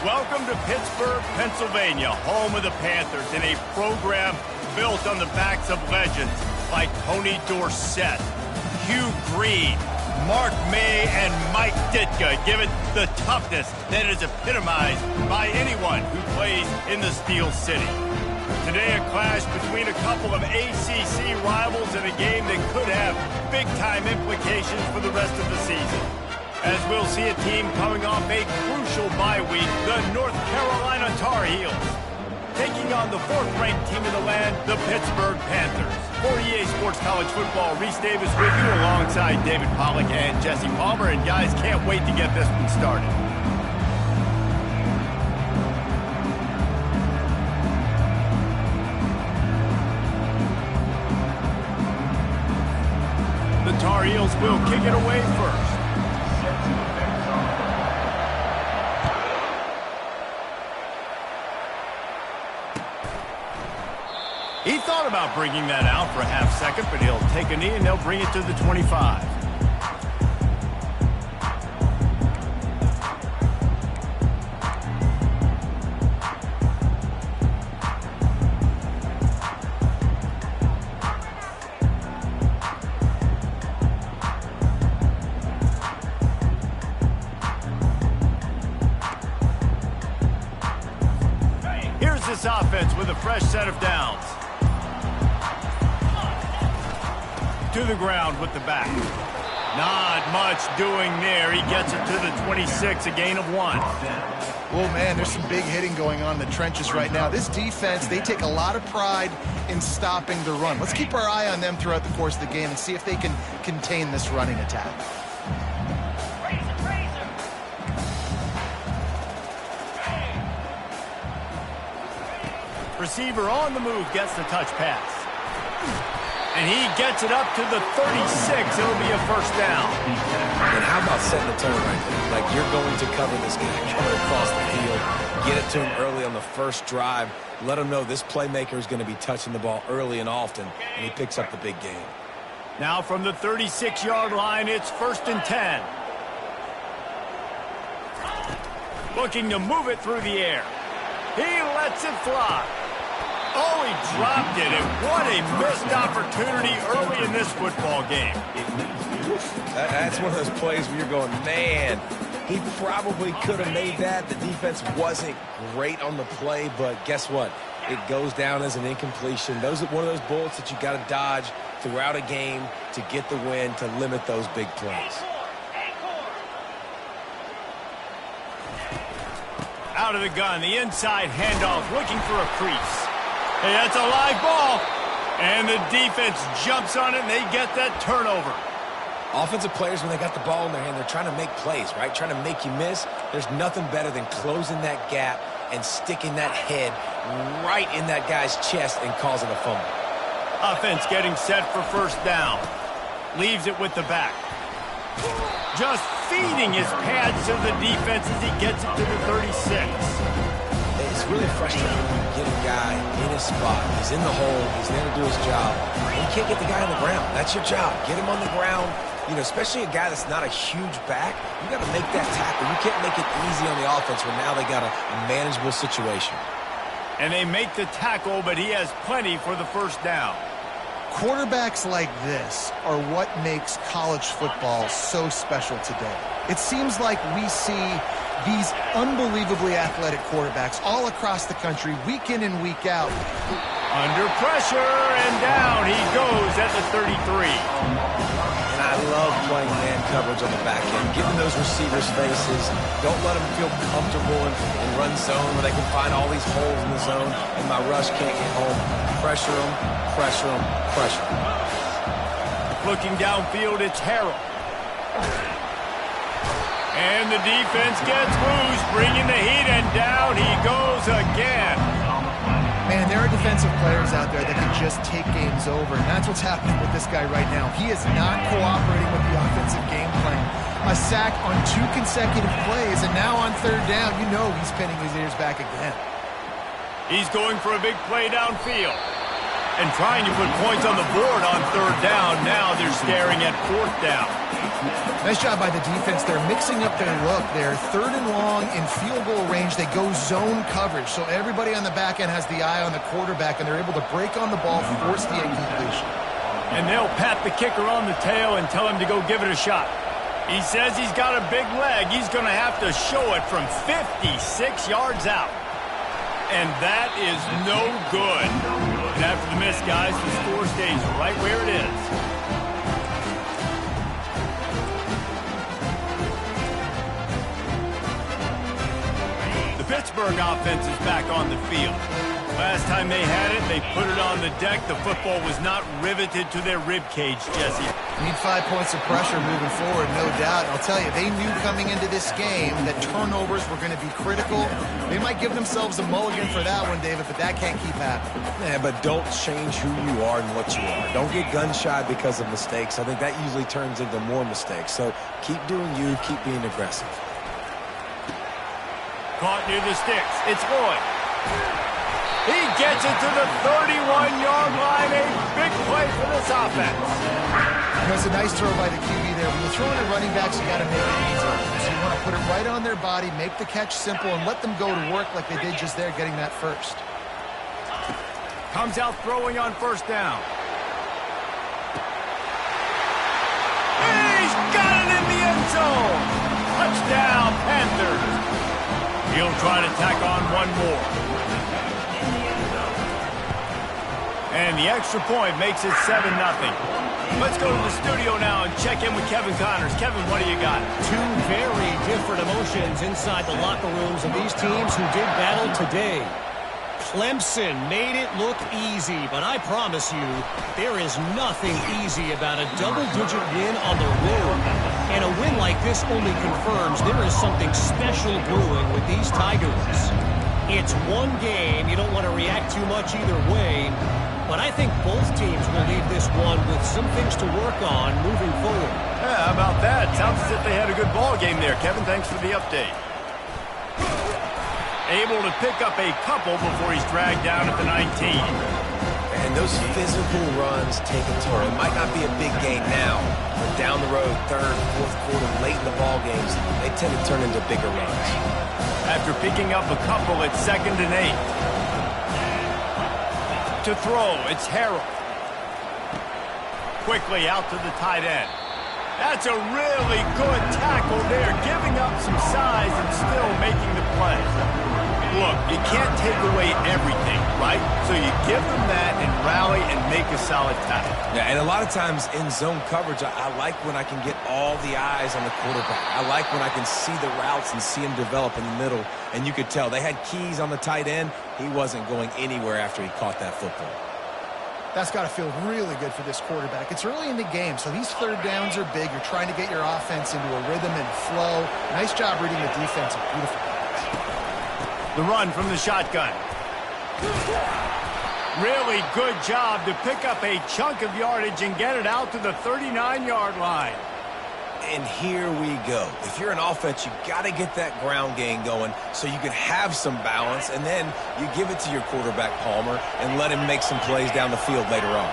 Welcome to Pittsburgh, Pennsylvania, home of the Panthers, and a program built on the backs of legends like Tony Dorsett, Hugh Green, Mark May, and Mike Ditka, give it the toughness that is epitomized by anyone who plays in the Steel City. Today, a clash between a couple of ACC rivals in a game that could have big-time implications for the rest of the season. As we'll see a team coming off a crucial bye week, the North Carolina Tar Heels, taking on the fourth-ranked team in the land, the Pittsburgh Panthers. For EA Sports College Football, Reese Davis with you alongside David Pollack and Jesse Palmer. And guys, can't wait to get this one started. The Tar Heels will kick it away first. He thought about bringing that out for a half second, but he'll take a knee and they'll bring it to the 25. Here's this offense with a fresh set of downs. To the ground with the back. Not much doing there. He gets it to the 26, a gain of 1. Oh, man, there's some big hitting going on in the trenches right now. This defense, they take a lot of pride in stopping the run. Let's keep our eye on them throughout the course of the game and see if they can contain this running attack. Receiver on the move gets the touch pass. And he gets it up to the 36. It'll be a first down. And how about setting the tone right there? Like, you're going to cover this guy coming across the field. Get it to him early on the first drive. Let him know this playmaker is going to be touching the ball early and often, and he picks up the big game. Now from the 36-yard line, it's 1st and 10. Looking to move it through the air. He lets it fly. Oh, he dropped it, and what a missed opportunity early in this football game. That's one of those plays where you're going, man, he probably could have made that. The defense wasn't great on the play, but guess what? It goes down as an incompletion. Those are one of those bullets that you got to dodge throughout a game to get the win, to limit those big plays. Out of the gun, the inside handoff, looking for a crease. Hey, that's a live ball. And the defense jumps on it, and they get that turnover. Offensive players, when they got the ball in their hand, they're trying to make plays, right? Trying to make you miss. There's nothing better than closing that gap and sticking that head right in that guy's chest and causing a fumble. Offense getting set for first down. Leaves it with the back. Just feeding his pads to the defense as he gets it to the 36. It's really frustrating when you get a guy in his spot. He's in the hole. He's there to do his job. And you can't get the guy on the ground. That's your job. Get him on the ground. You know, especially a guy that's not a huge back. You got to make that tackle. You can't make it easy on the offense when now they got a manageable situation. And they make the tackle, but he has plenty for the first down. Quarterbacks like this are what makes college football so special today. It seems like we see these unbelievably athletic quarterbacks all across the country, week in and week out. Under pressure, and down he goes at the 33. And I love playing man coverage on the back end, getting those receivers' faces. Don't let them feel comfortable in run zone where they can find all these holes in the zone, and my rush can't get home. Pressure them, pressure them, pressure them. Looking downfield, it's Harrell. And the defense gets loose, bringing the heat, and down he goes again. Man, there are defensive players out there that can just take games over, and that's what's happening with this guy right now. He is not cooperating with the offensive game plan. A sack on 2 consecutive plays, and now on 3rd down, you know he's pinning his ears back again. He's going for a big play downfield and trying to put points on the board on 3rd down. Now they're staring at 4th down. Nice job by the defense. They're mixing up their look. They're 3rd and long in field goal range. They go zone coverage. So everybody on the back end has the eye on the quarterback, and they're able to break on the ball, force the incompletion. And they'll pat the kicker on the tail and tell him to go give it a shot. He says he's got a big leg. He's going to have to show it from 56 yards out. And that is no good. And after the miss, guys, the score stays right where it is. The Pittsburgh offense is back on the field. Last time they had it, they put it on the deck. The football was not riveted to their rib cage, Jesse. Need 5 points of pressure moving forward, no doubt. I'll tell you, they knew coming into this game that turnovers were going to be critical. They might give themselves a mulligan for that one, David, but that can't keep happening. Yeah, but don't change who you are and what you are. Don't get gun-shy because of mistakes. I think that usually turns into more mistakes. So keep doing you, keep being aggressive. Caught near the sticks. It's Lloyd. He gets it to the 31-yard line. A big play for this offense. It's a nice throw by the QB there. When you're throwing at running backs, you got to make it easy. So you want to put it right on their body, make the catch simple, and let them go to work like they did just there, getting that first. Comes out throwing on first down. He's got it in the end zone. Touchdown, Panthers. He'll try to tack on one more. And the extra point makes it 7-0. Let's go to the studio now and check in with Kevin Connors. Kevin, what do you got? Two very different emotions inside the locker rooms of these teams who did battle today. Clemson made it look easy, but I promise you, there is nothing easy about a double-digit win on the road. And a win like this only confirms there is something special brewing with these Tigers. It's one game. You don't want to react too much either way. But I think both teams will leave this one with some things to work on moving forward. Yeah, how about that? Sounds as if they had a good ball game there. Kevin, thanks for the update. Able to pick up a couple before he's dragged down at the 19. And those physical runs take a toll. It might not be a big gain now, but down the road, 3rd, 4th quarter, late in the ball games, they tend to turn into bigger runs. After picking up a couple at 2nd and 8. To throw, it's Harold. Quickly out to the tight end. That's a really good tackle there, giving up some size and still making the play. Look, you can't take away everything, right? So you give them that and rally and make a solid tackle. Yeah, and a lot of times in zone coverage, I like when I can get all the eyes on the quarterback. I like when I can see the routes and see him develop in the middle. And you could tell they had keys on the tight end. He wasn't going anywhere after he caught that football. That's got to feel really good for this quarterback. It's early in the game, so these 3rd downs are big. You're trying to get your offense into a rhythm and flow. Nice job reading the defense. Beautiful. The run from the shotgun. Really good job to pick up a chunk of yardage and get it out to the 39-yard line. And here we go. If you're an offense, you got to get that ground game going so you can have some balance, and then you give it to your quarterback, Palmer, and let him make some plays down the field later on.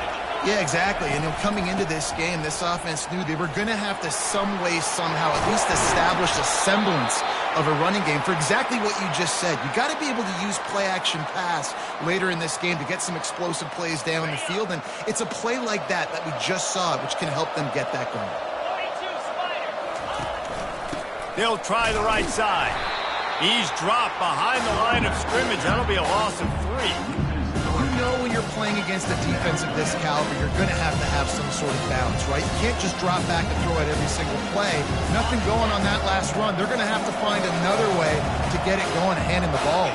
Yeah, exactly. And coming into this game, this offense knew they were going to have to some way, somehow, at least establish a semblance of a running game for exactly what you just said. You got to be able to use play-action pass later in this game to get some explosive plays down the field, and it's a play like that we just saw, which can help them get that going. They'll try the right side. He's dropped behind the line of scrimmage. That'll be a loss of 3. You know when you're playing against a defense of this caliber, you're going to have some sort of balance, right? You can't just drop back and throw it every single play. Nothing going on that last run. They're going to have to find another way to get it going and hand him the ball.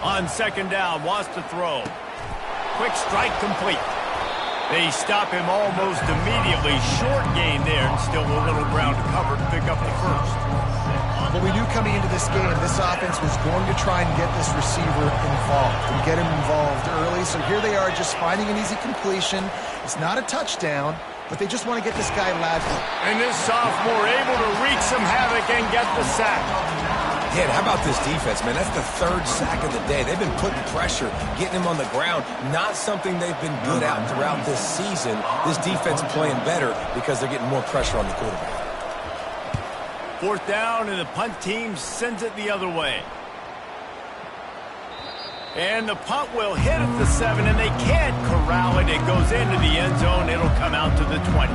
On 2nd down, wants to throw. Quick strike complete. They stop him almost immediately. Short gain there, and still a little ground to cover to pick up the first. Well, we knew coming into this game, this offense was going to try and get this receiver involved and get him involved early. So here they are just finding an easy completion. It's not a touchdown, but they just want to get this guy lateral. And this sophomore able to wreak some havoc and get the sack. Yeah, and how about this defense, man? That's the third sack of the day. They've been putting pressure, getting him on the ground. Not something they've been good at throughout this season. This defense playing better because they're getting more pressure on the quarterback. Fourth down, and the punt team sends it the other way. And the punt will hit at the 7, and they can't corral it. It goes into the end zone. It'll come out to the 20.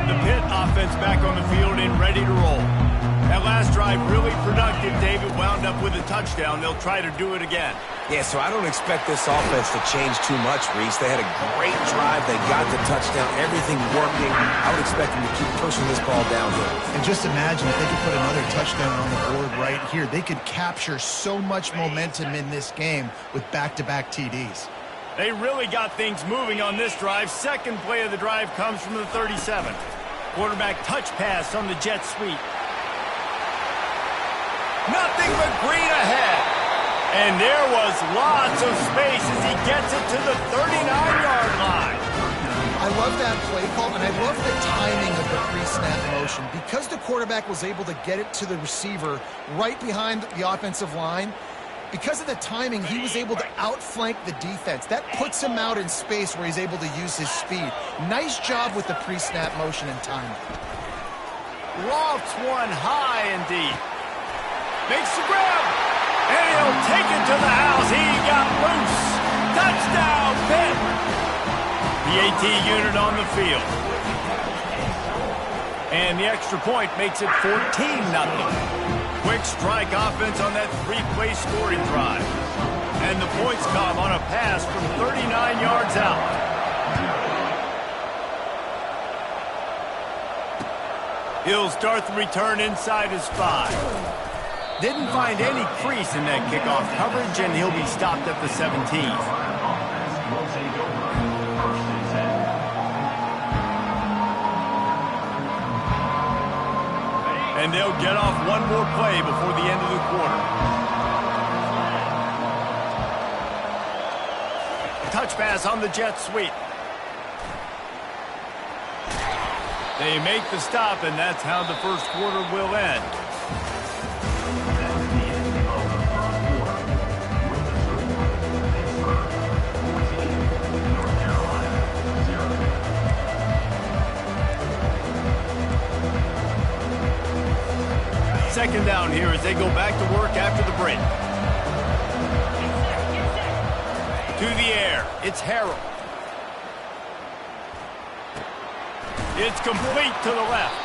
The Pitt offense back on the field and ready to roll. That last drive really productive. David wound up with a touchdown. They'll try to do it again. Yeah, so I don't expect this offense to change too much, Reese. They had a great drive. They got the touchdown. Everything working. I would expect them to keep pushing this ball downhill. And just imagine if they could put another touchdown on the board right here. They could capture so much momentum in this game with back-to-back TDs. They really got things moving on this drive. Second play of the drive comes from the 37. Quarterback touch pass on the jet sweep. Nothing but green ahead. And there was lots of space as he gets it to the 39-yard line. I love that play call, and I love the timing of the pre-snap motion. Because the quarterback was able to get it to the receiver right behind the offensive line, because of the timing, he was able to outflank the defense. That puts him out in space where he's able to use his speed. Nice job with the pre-snap motion and timing. Lofts one high and deep. Makes the grab. And he'll take it to the house. He got loose. Touchdown, Pitt. The AT unit on the field. And the extra point makes it 14-0. Quick strike offense on that three-play scoring drive. And the points come on a pass from 39 yards out. He'll start the return inside his 5. Didn't find any crease in that kickoff coverage, and he'll be stopped at the 17. And they'll get off one more play before the end of the quarter. Touch pass on the jet sweep. They make the stop, and that's how the first quarter will end. Second down here as they go back to work after the break. To the air, it's Harrell. It's complete to the left.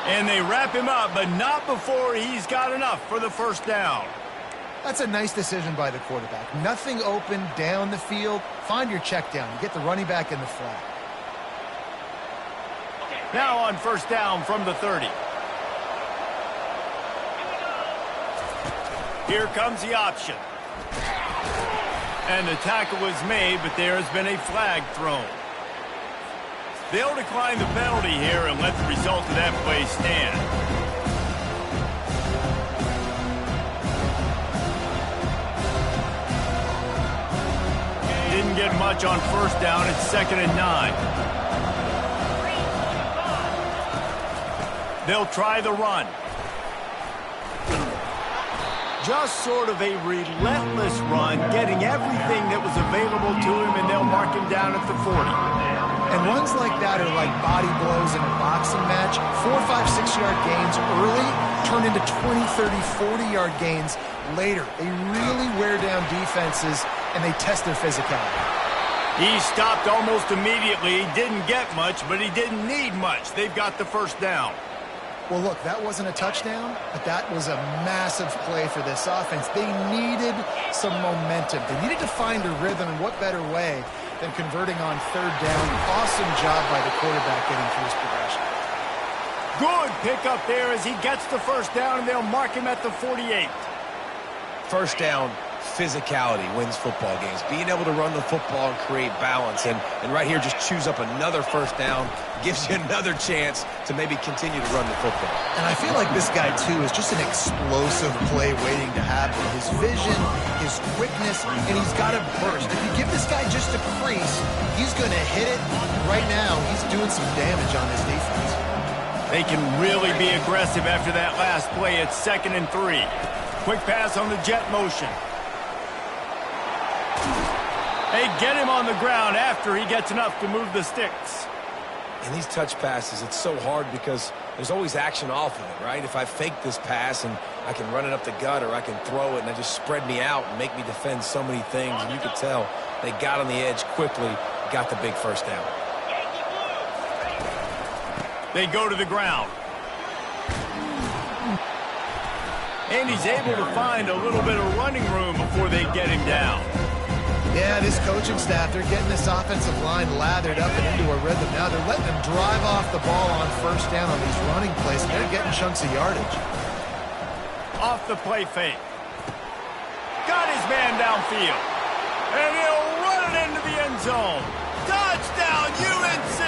And they wrap him up, but not before he's got enough for the first down. That's a nice decision by the quarterback. Nothing open down the field. Find your check down. You get the running back in the flat. Now on first down from the 30. Here comes the option. And the tackle was made, but there has been a flag thrown. They'll decline the penalty here and let the result of that play stand. Didn't get much on first down. It's 2nd and 9. They'll try the run. Just sort of a relentless run, getting everything that was available to him, and they'll mark him down at the 40. And runs like that are like body blows in a boxing match. 4, 5, 6-yard gains early turn into 20, 30, 40-yard gains later. They really wear down defenses, and they test their physicality. He stopped almost immediately. He didn't get much, but he didn't need much. They've got the first down. Well, look, that wasn't a touchdown, but that was a massive play for this offense. They needed some momentum. They needed to find a rhythm, and what better way than converting on third down. Awesome job by the quarterback getting through his progression. Good pickup there as he gets the first down, and they'll mark him at the 48. First down, physicality wins football games. Being able to run the football and create balance. And right here, just choose up another first down. Gives you another chance to maybe continue to run the football. And I feel like this guy, too, is just an explosive play waiting to happen. His vision, his quickness, and he's got a burst. If you give this guy just a crease, he's going to hit it. Right now, he's doing some damage on his defense. They can really be aggressive after that last play. It's 2nd and 3. Quick pass on the jet motion. They get him on the ground after he gets enough to move the sticks. In these touch passes, it's so hard because there's always action off of it, right? If I fake this pass and I can run it up the gut or I can throw it and they just spread me out and make me defend so many things, and you could tell they got on the edge quickly, got the big first down. They go to the ground. And he's able to find a little bit of running room before they get him down. Yeah, this coaching staff, they're getting this offensive line lathered up and into a rhythm. Now they're letting them drive off the ball on first down on these running plays, and they're getting chunks of yardage. Off the play fake. Got his man downfield. And he'll run it into the end zone. Touchdown, UNC!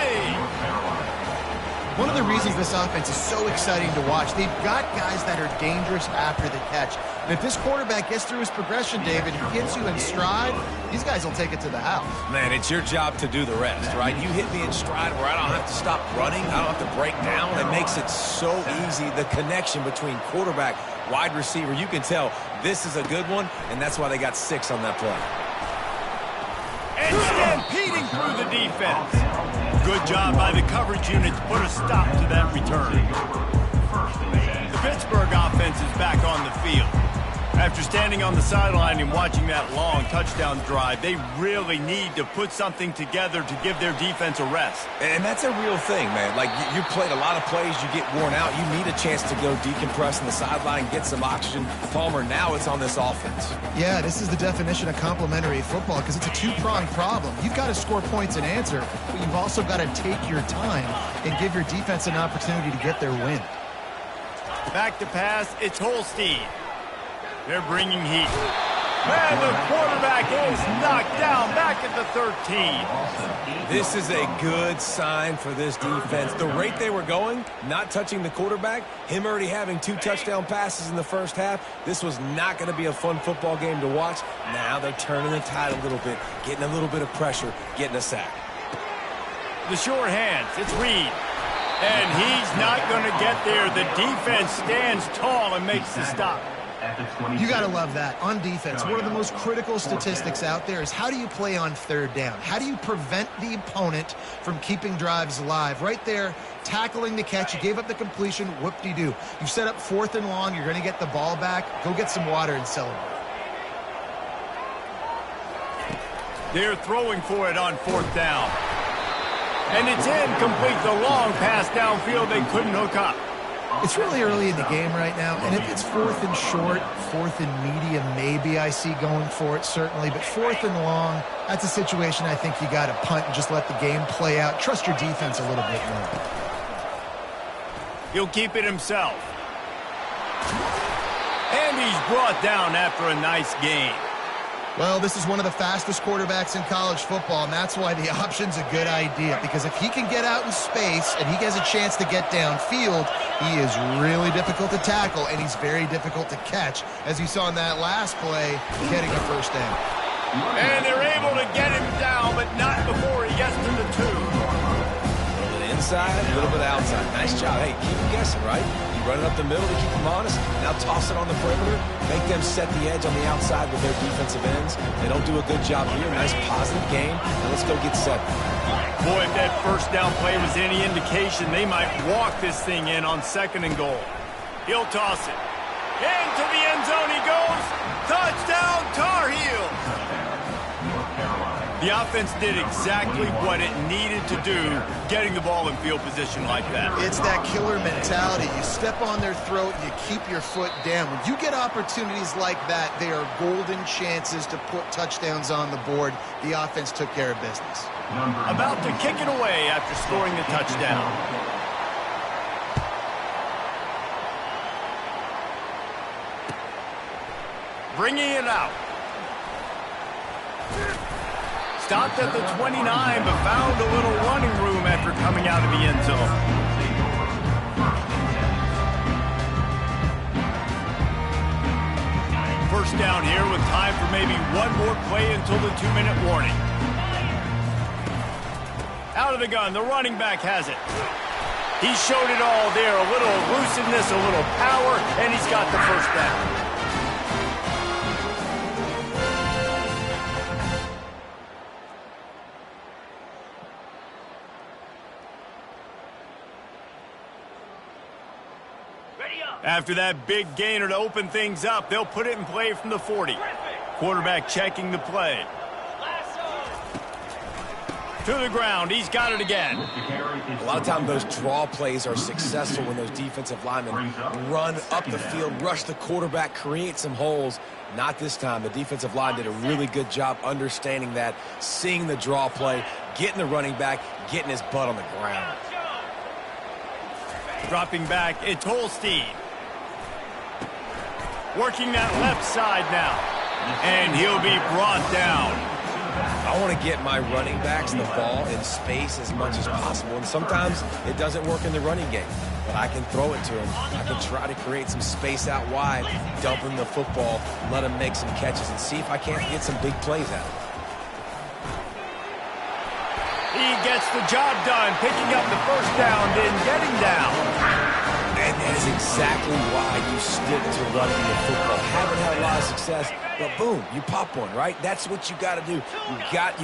One of the reasons this offense is so exciting to watch, they've got guys that are dangerous after the catch. And if this quarterback gets through his progression, David, he gets you in stride, these guys will take it to the house. Man, it's your job to do the rest, right? You hit me in stride where I don't have to stop running. I don't have to break down. It makes it so easy, the connection between quarterback, wide receiver. You can tell this is a good one, and that's why they got 6 on that play. And stampeding through the defense. Good job by the coverage unit to put a stop to that return. The Pittsburgh offense is back on the field. After standing on the sideline and watching that long touchdown drive, they really need to put something together to give their defense a rest. And that's a real thing, man. Like, you played a lot of plays, you get worn out. You need a chance to go decompress on the sideline, get some oxygen. Palmer, now it's on this offense. Yeah, this is the definition of complementary football because it's a two-pronged problem. You've got to score points and answer, but you've also got to take your time and give your defense an opportunity to get their win. Back to pass, it's Holstein. They're bringing heat. And the quarterback is knocked down back at the 13. This is a good sign for this defense. The rate they were going, not touching the quarterback, him already having 2 touchdown passes in the first half, this was not going to be a fun football game to watch. Now they're turning the tide a little bit, getting a little bit of pressure, getting a sack. The short hands, it's Reed. And he's not going to get there. The defense stands tall and makes the stop. You got to love that. On defense, one of the most critical statistics out there is how do you play on third down? How do you prevent the opponent from keeping drives alive? Right there, tackling the catch. You gave up the completion. Whoop-de-doo. You set up 4th and long. You're going to get the ball back. Go get some water and celebrate. They're throwing for it on 4th down. And it's incomplete. The long pass downfield they couldn't hook up. It's really early in the game right now, and if it's 4th and short, 4th and medium, maybe I see going for it, certainly. But 4th and long, that's a situation I think you got to punt and just let the game play out. Trust your defense a little bit more. He'll keep it himself. And he's brought down after a nice gain. Well, this is one of the fastest quarterbacks in college football, and that's why the option's a good idea. Because if he can get out in space and he has a chance to get downfield, he is really difficult to tackle, and he's very difficult to catch, as you saw in that last play, getting a first down. And they're able to get him down, but not before he gets to the 2. A little bit inside, a little bit outside. Nice job. Hey, keep him guessing, right? You run it up the middle to keep them honest. Now toss it on the perimeter. Make them set the edge on the outside with their defensive ends. They don't do a good job here. Nice positive game. Now let's go get set. Boy, if that first down play was any indication, they might walk this thing in on 2nd and goal. He'll toss it. Into the end zone he goes. Touchdown, Tar Heels. The offense did exactly what it needed to do, getting the ball in field position like that. It's that killer mentality. You step on their throat, you keep your foot down. When you get opportunities like that, they are golden chances to put touchdowns on the board. The offense took care of business. About to kick it away after scoring the touchdown. Bringing it out. Stopped at the 29, but found a little running room after coming out of the end zone. First down here with time for maybe one more play until the 2-minute warning. Out of the gun, the running back has it. He showed it all there, a little elusiveness, a little power, and he's got the first down. After that big gainer to open things up, they'll put it in play from the 40. Quarterback checking the play. To the ground. He's got it again. A lot of times those draw plays are successful when those defensive linemen run up the field, rush the quarterback, create some holes. Not this time. The defensive line did a really good job understanding that, seeing the draw play, getting the running back, getting his butt on the ground. Dropping back, it's Holstein. Working that left side now. And he'll be brought down. I want to get my running backs the ball in space as much as possible. And sometimes it doesn't work in the running game. But I can throw it to him. I can try to create some space out wide, dump him the football, let him make some catches, and see if I can't get some big plays out of it. He gets the job done, picking up the first down, then getting down. And that is exactly why you stick to running the football. Haven't had a lot of success, but boom, you pop one, right? That's what you got to do.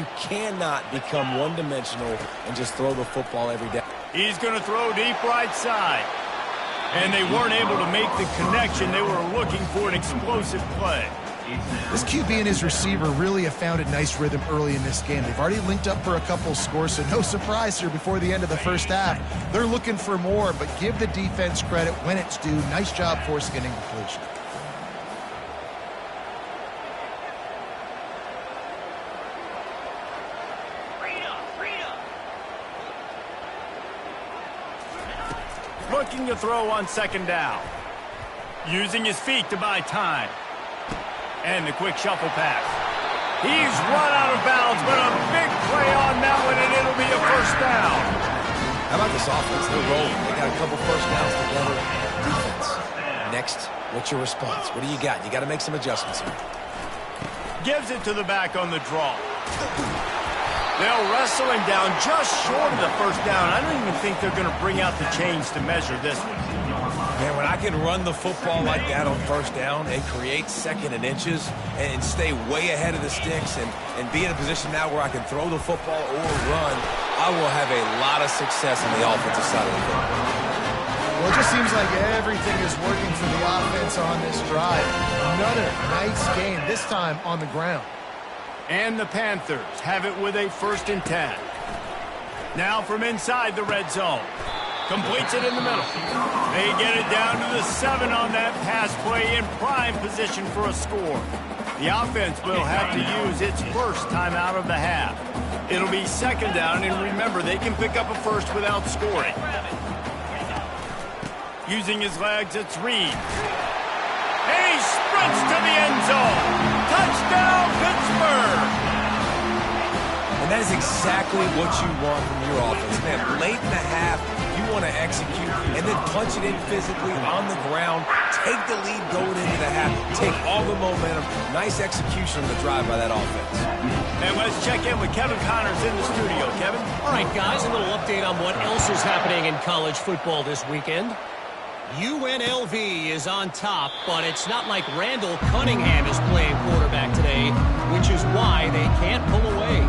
You cannot become one-dimensional and just throw the football every day. He's going to throw deep right side. And they weren't able to make the connection. They were looking for an explosive play. This QB and his receiver really have found a nice rhythm early in this game. They've already linked up for a couple scores, so no surprise here before the end of the first half. They're looking for more, but give the defense credit when it's due. Nice job forcing an incompletion. Looking to throw on second down. Using his feet to buy time. And the quick shuffle pass. He's run out of bounds, but a big play on that one, and it'll be a first down. How about this offense? They're rolling. They got a couple first downs together. Defense. Next, what's your response? What do you got? You got to make some adjustments here. Gives it to the back on the draw. They'll wrestle him down just short of the first down. I don't even think they're going to bring out the chains to measure this one. Man, when I can run the football like that on first down and create second and inches and stay way ahead of the sticks and be in a position now where I can throw the football or run, I will have a lot of success on the offensive side of the football. Well, it just seems like everything is working for the offense on this drive. Another nice game, this time on the ground. And the Panthers have it with a 1st and 10. Now from inside the red zone. Completes it in the middle. They get it down to the 7 on that pass play, in prime position for a score. The offense will have to use its first time out of the half. It'll be second down, and remember, they can pick up a first without scoring. Using his legs, it's Reed. And he sprints to the end zone. Touchdown, Pittsburgh! And that is exactly what you want from your offense. Man, late in the half, you want to execute and then punch it in physically on the ground. Take the lead going into the half. Take all the momentum. Nice execution on the drive by that offense. And let's check in with Kevin Connors in the studio. Kevin? All right, guys, a little update on what else is happening in college football this weekend. UNLV is on top, but it's not like Randall Cunningham is playing quarterback today, which is why they can't pull away.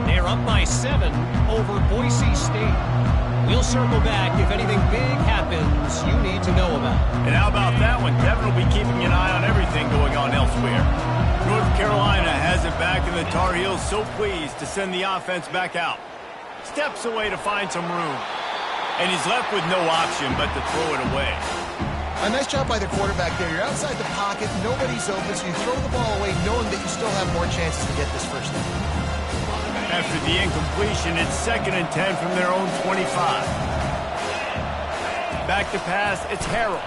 They're up by 7 over Boise State. We'll circle back if anything big happens you need to know about. And how about that one? Kevin will be keeping an eye on everything going on elsewhere. North Carolina has it back, and the Tar Heels so pleased to send the offense back out. Steps away to find some room. And he's left with no option but to throw it away. A nice job by the quarterback there. You're outside the pocket, nobody's open, so you throw the ball away knowing that you still have more chances to get this first down. After the incompletion, it's 2nd and 10 from their own 25. Back to pass, it's Harrell.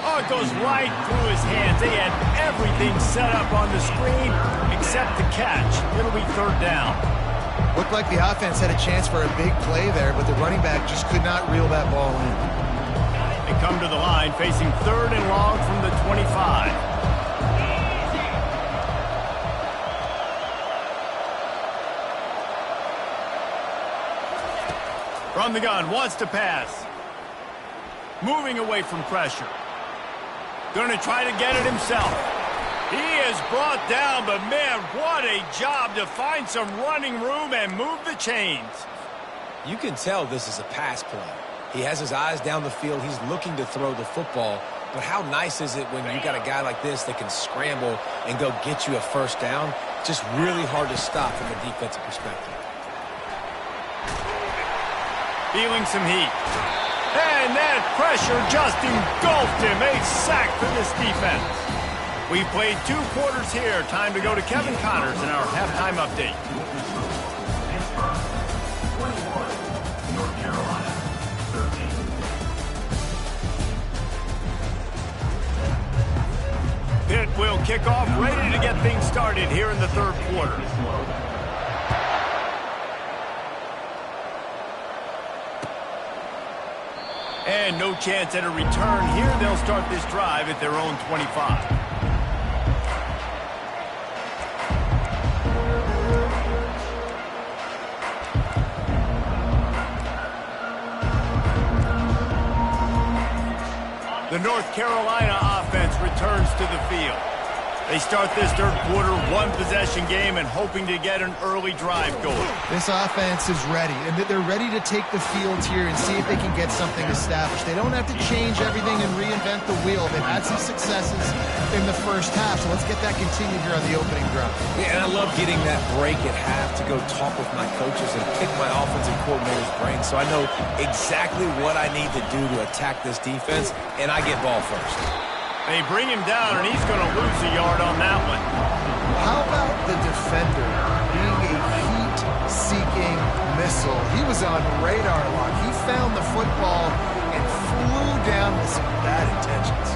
Oh, it goes right through his hands. They had everything set up on the screen except the catch. It'll be 3rd down. Looked like the offense had a chance for a big play there, but the running back just could not reel that ball in. They come to the line facing 3rd and long from the 25. From the gun, wants to pass. Moving away from pressure. Going to try to get it himself. He is brought down, but man, what a job to find some running room and move the chains. You can tell this is a pass play. He has his eyes down the field. He's looking to throw the football. But how nice is it when you got a guy like this that can scramble and go get you a first down? Just really hard to stop from a defensive perspective. Feeling some heat. And that pressure just engulfed him. A sack for this defense. We've played 2 quarters here. Time to go to Kevin Connors in our halftime update. Pitt will kick off, ready to get things started here in the 3rd quarter. And no chance at a return here. They'll start this drive at their own 25. The North Carolina offense returns to the field. They start this 3rd quarter, 1-possession game and hoping to get an early drive going. This offense is ready, and they're ready to take the field here and see if they can get something established. They don't have to change everything and reinvent the wheel. They've had some successes in the first half, so let's get that continued here on the opening drive. Yeah, and I love getting that break at half to go talk with my coaches and pick my offensive coordinator's brain so I know exactly what I need to do to attack this defense, and I get ball first. They bring him down, and he's going to lose a yard on that one. How about the defender being a heat-seeking missile? He was on radar lock. He found the football and flew down with some bad intentions.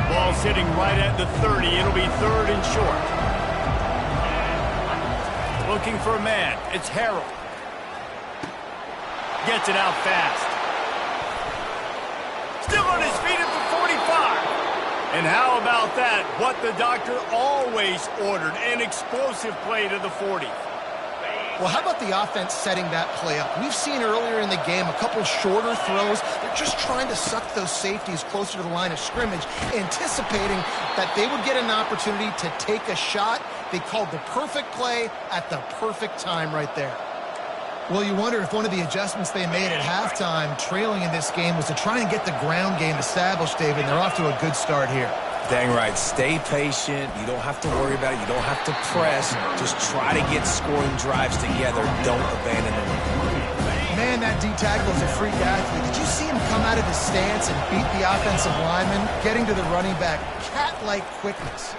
Ball sitting right at the 30. It'll be 3rd and short. Looking for a man. It's Harrell. Gets it out fast. Still on his feet at the 45. And how about that? What the doctor always ordered. An explosive play to the 40. Well, how about the offense setting that play up? We've seen earlier in the game a couple shorter throws. They're just trying to suck those safeties closer to the line of scrimmage, anticipating that they would get an opportunity to take a shot. They called the perfect play at the perfect time right there. Well, you wonder if one of the adjustments they made at halftime, trailing in this game, was to try and get the ground game established, David. And they're off to a good start here. Dang right. Stay patient. You don't have to worry about it. You don't have to press. Just try to get scoring drives together. Don't abandon the run. Man, that D-tackle is a freak athlete. Did you see him come out of his stance and beat the offensive lineman, getting to the running back? Cat-like quickness.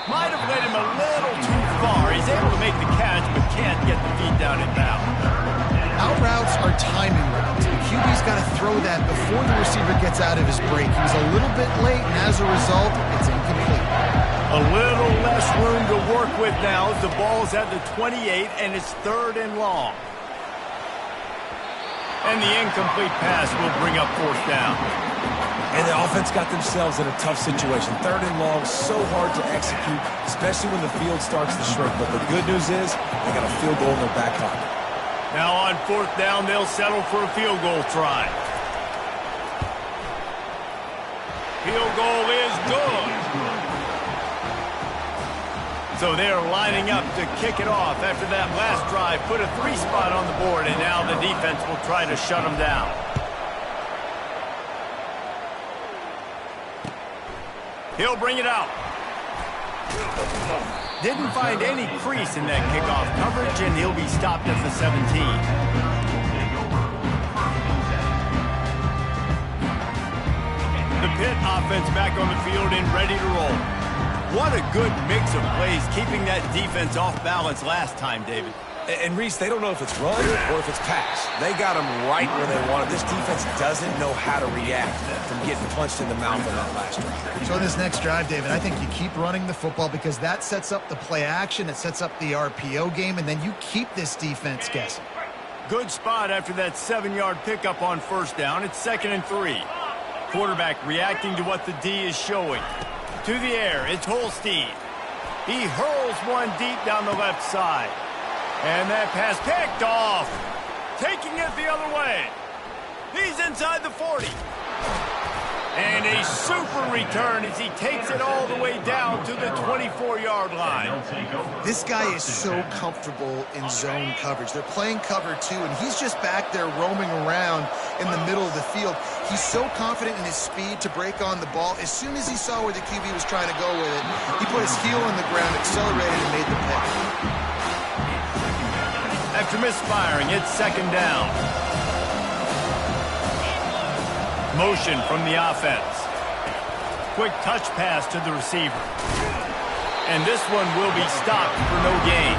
Might have led him a little too far. He's able to make the catch, but can't get the feet down in bounds. Out routes are timing routes. The QB's got to throw that before the receiver gets out of his break. He was a little bit late, and as a result, it's incomplete. A little less room to work with now as the ball's at the 28, and it's 3rd and long. And the incomplete pass will bring up 4th down. And the offense got themselves in a tough situation. 3rd and long, so hard to execute, especially when the field starts to shrink. But the good news is they got a field goal in their back pocket. Now on 4th down, they'll settle for a field goal try. Field goal is good. So they're lining up to kick it off after that last drive. Put a 3 spot on the board, and now the defense will try to shut them down. He'll bring it out. Didn't find any crease in that kickoff coverage, and he'll be stopped at the 17. The Pitt offense back on the field and ready to roll. What a good mix of plays, keeping that defense off balance last time, David. And, Reese, they don't know if it's run or if it's pass. They got them right where they want it. This defense doesn't know how to react from getting punched in the mouth on that last drive. So in this next drive, David, I think you keep running the football because that sets up the play action, it sets up the RPO game, and then you keep this defense guessing. Good spot after that 7-yard pickup on 1st down. It's 2nd and 3. Quarterback reacting to what the D is showing. To the air, it's Holstein. He hurls one deep down the left side. And that pass picked off. Taking it the other way. He's inside the 40. And a super return as he takes it all the way down to the 24-yard line. This guy is so comfortable in zone coverage. They're playing cover 2, and he's just back there roaming around in the middle of the field. He's so confident in his speed to break on the ball. As soon as he saw where the QB was trying to go with it, he put his heel on the ground, accelerated, and made the pick. After misfiring, it's second down. Motion from the offense. Quick touch pass to the receiver. And this one will be stopped for no gain.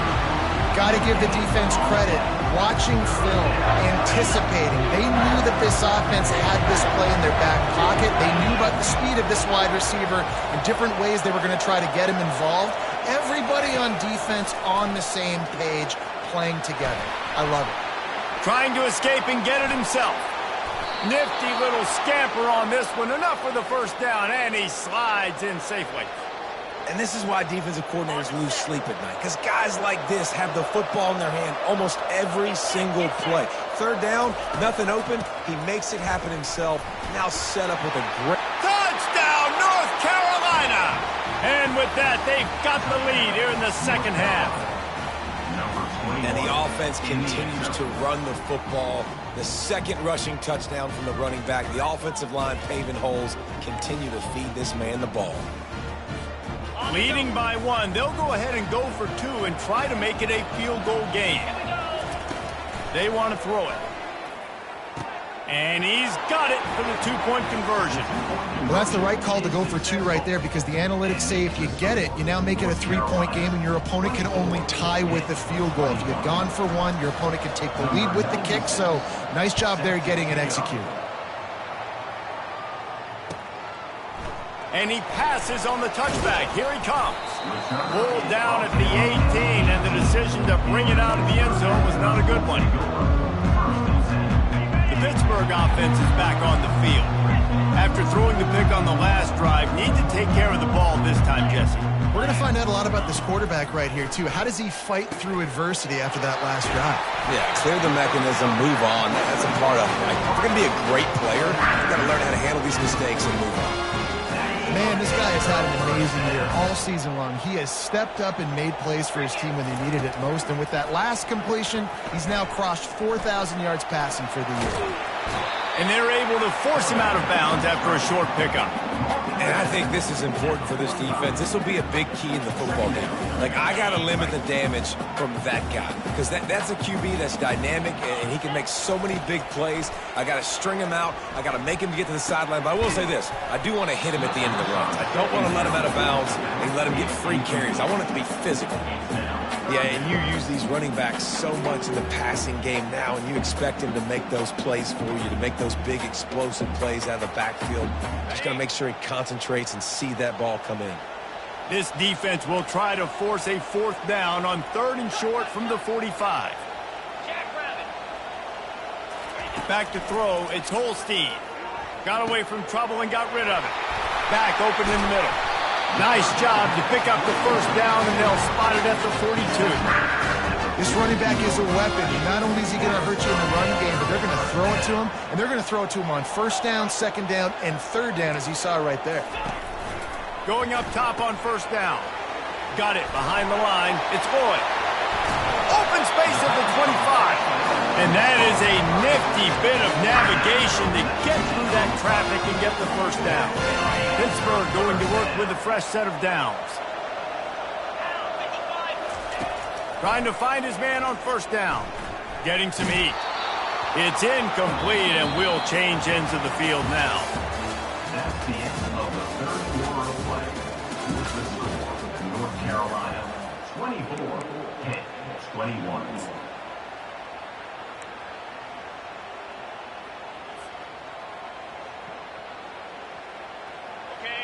Got to give the defense credit. Watching film, anticipating. They knew that this offense had this play in their back pocket. They knew about the speed of this wide receiver and different ways they were going to try to get him involved. Everybody on defense on the same page, playing together. I love it. Trying to escape and get it himself. Nifty little scamper on this one. Enough for the first down, and he slides in safely. And this is why defensive coordinators lose sleep at night, because guys like this have the football in their hand almost every single play. Third down, nothing open. He makes it happen himself. Now set up with a great... Touchdown, North Carolina! And with that, they've got the lead here in the second half. And the offense continues to run the football. The second rushing touchdown from the running back. The offensive line paving holes. Continue to feed this man the ball. Leading by 1, they'll go ahead and go for 2 and try to make it a field goal game. They want to throw it. And he's got it for the 2-point conversion. Well, that's the right call to go for 2 right there, because the analytics say if you get it, you now make it a 3-point game, and your opponent can only tie with the field goal. If you had gone for 1, your opponent can take the lead with the kick. So nice job there getting it executed. And he passes on the touchback. Here he comes. Pulled down at the 18, and the decision to bring it out of the end zone was not a good one. Pittsburgh offense is back on the field. After throwing the pick on the last drive, need to take care of the ball this time, Jesse. We're going to find out a lot about this quarterback right here, too. How does he fight through adversity after that last drive? Yeah, clear the mechanism, move on. That's a part of it. Like, if you're going to be a great player, you've got to learn how to handle these mistakes and move on. Man, this guy has had an amazing year all season long. He has stepped up and made plays for his team when they needed it most. And with that last completion, he's now crossed 4,000 yards passing for the year. And they're able to force him out of bounds after a short pickup. And I think this is important for this defense. This will be a big key in the football game. Like, I got to limit the damage from that guy, because that's a QB that's dynamic, and he can make so many big plays. I got to string him out. I got to make him get to the sideline. But I will say this. I do want to hit him at the end of the runs. I don't want to let him out of bounds and let him get free carries. I want it to be physical. Yeah, and you use these running backs so much in the passing game now, and you expect him to make those plays for you, to make those big explosive plays out of the backfield. Just got to make sure he concentrates and see that ball come in. This defense will try to force a 4th down on 3rd and short from the 45. Back to throw, it's Holstein. Got away from trouble and got rid of it. Back open in the middle. Nice job to pick up the 1st down, and they'll spot it at the 42. This running back is a weapon. Not only is he going to hurt you in the run game, but they're going to throw it to him, and they're going to throw it to him on 1st down, 2nd down, and 3rd down, as you saw right there. Going up top on 1st down. Got it behind the line. It's Lloyd. Open space at the 25. And that is a nifty bit of navigation to get through that traffic and get the 1st down. Pittsburgh going to work with a fresh set of downs. Trying to find his man on 1st down. Getting some heat. It's incomplete, and will change ends of the field now. That's the end of the 3rd quarter of play. With the score, North Carolina 24, Pitt 21.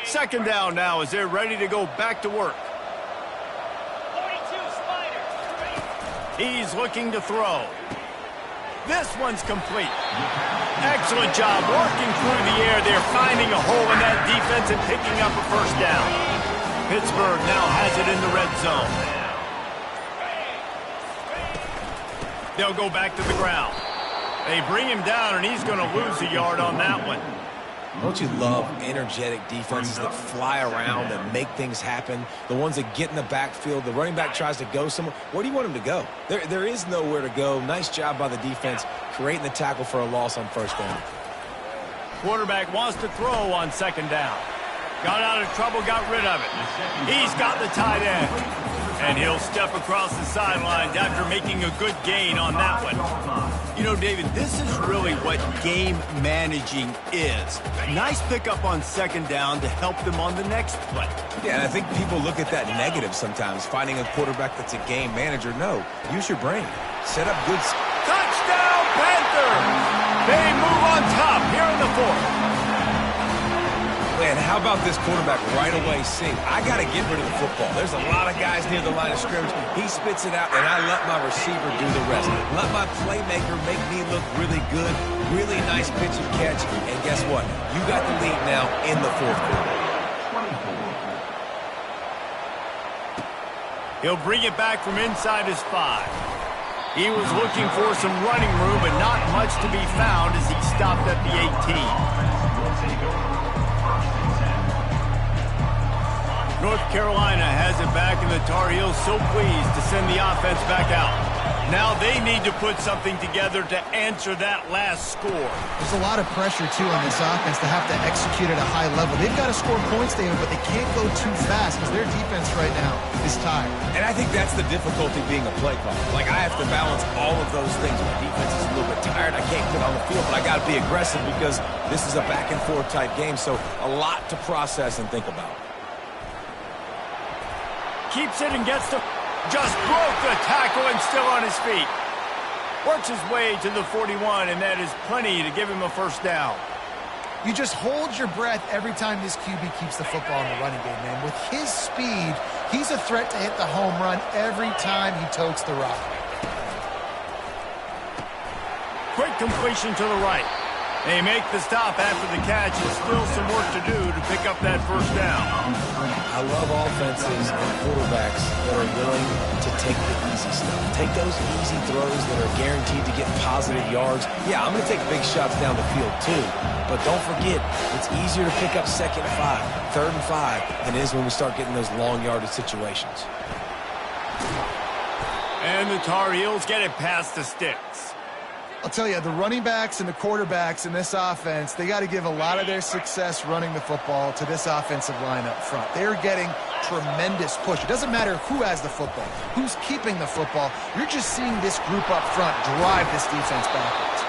Second down now as they're ready to go back to work. 42, Spiders. He's looking to throw. This one's complete. Excellent job working through the air. They're finding a hole in that defense and picking up a 1st down. Pittsburgh now has it in the red zone. They'll go back to the ground. They bring him down, and he's going to lose a yard on that one. Don't you love energetic defenses that fly around and make things happen? The ones that get in the backfield, the running back tries to go somewhere. Where do you want him to go? There is nowhere to go. Nice job by the defense creating the tackle for a loss on first down. Quarterback wants to throw on second down. Got out of trouble, got rid of it. He's got the tight end. And he'll step across the sidelines after making a good gain on that one. You know, David, this is really what game managing is. Nice pickup on second down to help them on the next play. Yeah, and I think people look at that negative sometimes, finding a quarterback that's a game manager. No, use your brain. Set up good... Touchdown, Panthers! They move on top here in the fourth. Man, how about this quarterback right away seeing, I got to get rid of the football. There's a lot of guys near the line of scrimmage. He spits it out, and I let my receiver do the rest. Let my playmaker make me look really good. Really nice pitch and catch. And guess what? You got the lead now in the fourth quarter. He'll bring it back from inside his 5. He was looking for some running room, but not much to be found as he stopped at the 18. North Carolina has it back, and the Tar Heels so pleased to send the offense back out. Now they need to put something together to answer that last score. There's a lot of pressure, too, on this offense to have to execute at a high level. They've got to score points, David, but they can't go too fast because their defense right now is tired. And I think that's the difficulty being a play caller. Like, I have to balance all of those things. My defense is a little bit tired. I can't get on the field, but I got to be aggressive because this is a back-and-forth type game, so a lot to process and think about. Keeps it and gets to... Just broke the tackle and still on his feet. Works his way to the 41, and that is plenty to give him a first down. You just hold your breath every time this QB keeps the football in the running game, man. With his speed, he's a threat to hit the home run every time he totes the rock. Quick completion to the right. They make the stop after the catch, and still some work to do to pick up that first down. I love offenses and quarterbacks that are willing to take the easy stuff. Take those easy throws that are guaranteed to get positive yards. Yeah, I'm going to take big shots down the field too, but don't forget, it's easier to pick up second and 5, third and 5 than it is when we start getting those long yardage situations. And the Tar Heels get it past the sticks. I'll tell you, the running backs and the quarterbacks in this offense, they got to give a lot of their success running the football to this offensive line up front. They're getting tremendous push. It doesn't matter who has the football, who's keeping the football. You're just seeing this group up front drive this defense backwards.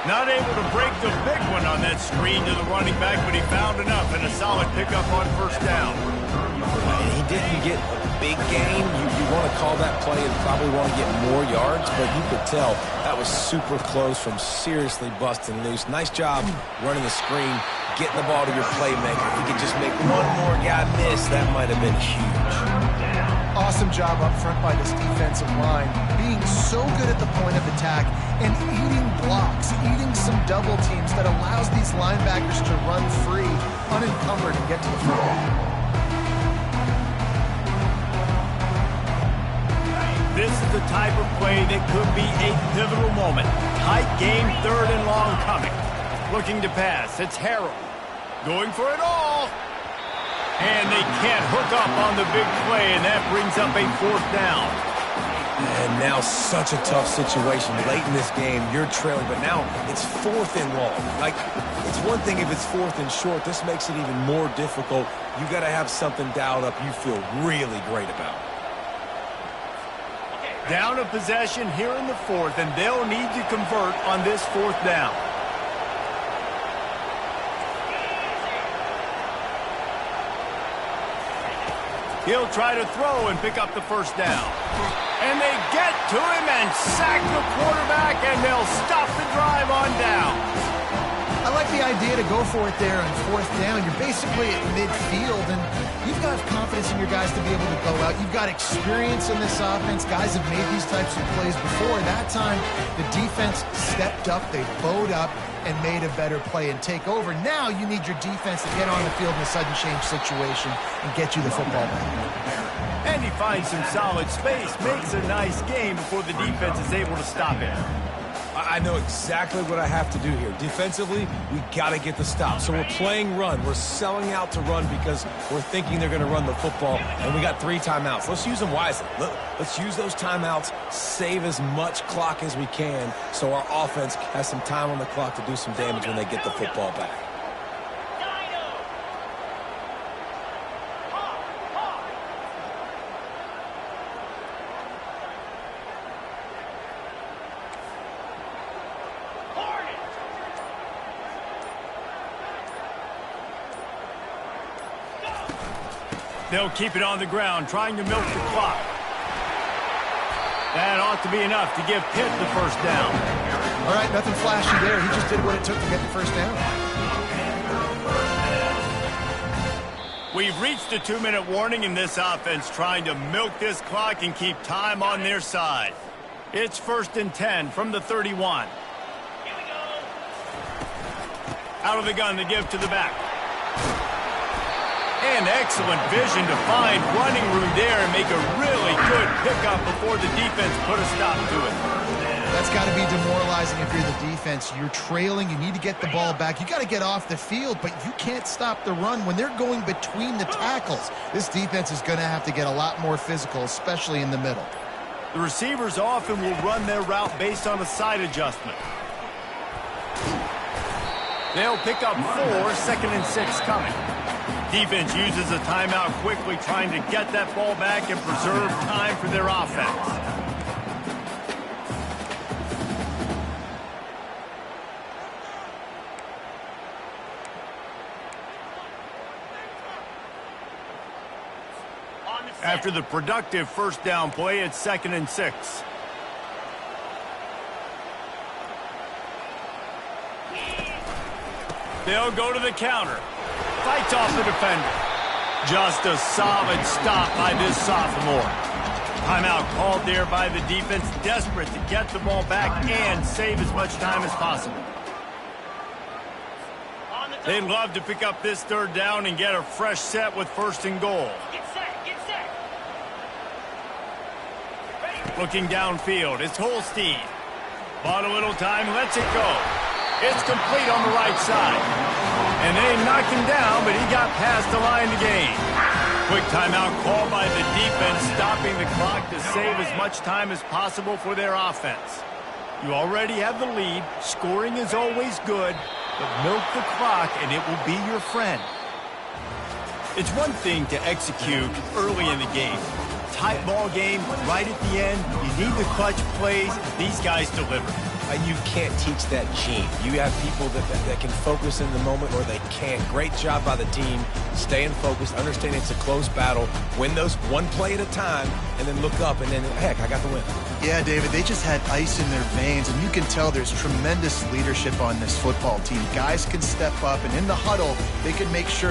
Not able to break the big one on that screen to the running back, but he found enough and a solid pickup on first down. And he didn't get a big gain. You want to call that play and probably want to get more yards, but you could tell that was super close from seriously busting loose. Nice job running the screen, getting the ball to your playmaker. If you could just make one more guy miss, that might have been huge. Awesome job up front by this defensive line, being so good at the point of attack and eating blocks, eating some double teams that allows these linebackers to run free, unencumbered, and get to the football. This is the type of play that could be a pivotal moment. Tight game, third and long coming. Looking to pass, it's Harrell. Going for it all. And they can't hook up on the big play, and that brings up a fourth down. And now such a tough situation. Late in this game, you're trailing, but now it's fourth and long. Like, it's one thing if it's fourth and short. This makes it even more difficult. You got to have something dialed up you feel really great about. Down a possession here in the fourth, and they'll need to convert on this fourth down. He'll try to throw and pick up the first down. And they get to him and sack the quarterback, and they'll stop the drive on down. I like the idea to go for it there on fourth down. You're basically at midfield, and you've got confidence in your guys to be able to go out. You've got experience in this offense. Guys have made these types of plays before. That time, the defense stepped up. They bowed up, and made a better play and take over. Now you need your defense to get on the field in a sudden change situation and get you the football back. And he finds some solid space, makes a nice game before the defense is able to stop it. I know exactly what I have to do here. Defensively, we got to get the stop. So we're playing run. We're selling out to run because we're thinking they're going to run the football, and we got 3 timeouts. Let's use them wisely. Let's use those timeouts, save as much clock as we can so our offense has some time on the clock to do some damage when they get the football back. They'll keep it on the ground, trying to milk the clock. That ought to be enough to give Pitt the first down. All right, nothing flashy there. He just did what it took to get the first down. We've reached a 2-minute warning in this offense, trying to milk this clock and keep time on their side. It's 1st and 10 from the 31. Out of the gun, they give to the back. And excellent vision to find running room there and make a really good pickup before the defense put a stop to it. That's got to be demoralizing if you're the defense. You're trailing. You need to get the ball back. You got to get off the field, but you can't stop the run when they're going between the tackles. This defense is going to have to get a lot more physical, especially in the middle. The receivers often will run their route based on a side adjustment. They'll pick up 4, 2nd and 6 coming. Defense uses a timeout quickly, trying to get that ball back and preserve time for their offense. After the productive first down play, it's 2nd and 6. They'll go to the counter. Fights off the defender. Just a solid stop by this sophomore. Timeout called there by the defense, desperate to get the ball back and save as much time as possible. They'd love to pick up this 3rd down and get a fresh set with 1st and goal. Get set. Looking downfield, it's Holstein. Bought a little time, lets it go. It's complete on the right side. And they knocked him down, but he got past the line to gain. Quick timeout called by the defense, stopping the clock to save as much time as possible for their offense. You already have the lead. Scoring is always good, but milk the clock and it will be your friend. It's one thing to execute early in the game. Tight ball game, right at the end, you need the clutch plays. These guys deliver. You can't teach that gene. You have people that can focus in the moment or they can't. Great job by the team, staying focused, understanding it's a close battle, win those one play at a time, and then look up, and then, heck, I got the win. Yeah, David, they just had ice in their veins, and you can tell there's tremendous leadership on this football team. Guys can step up, and in the huddle, they can make sure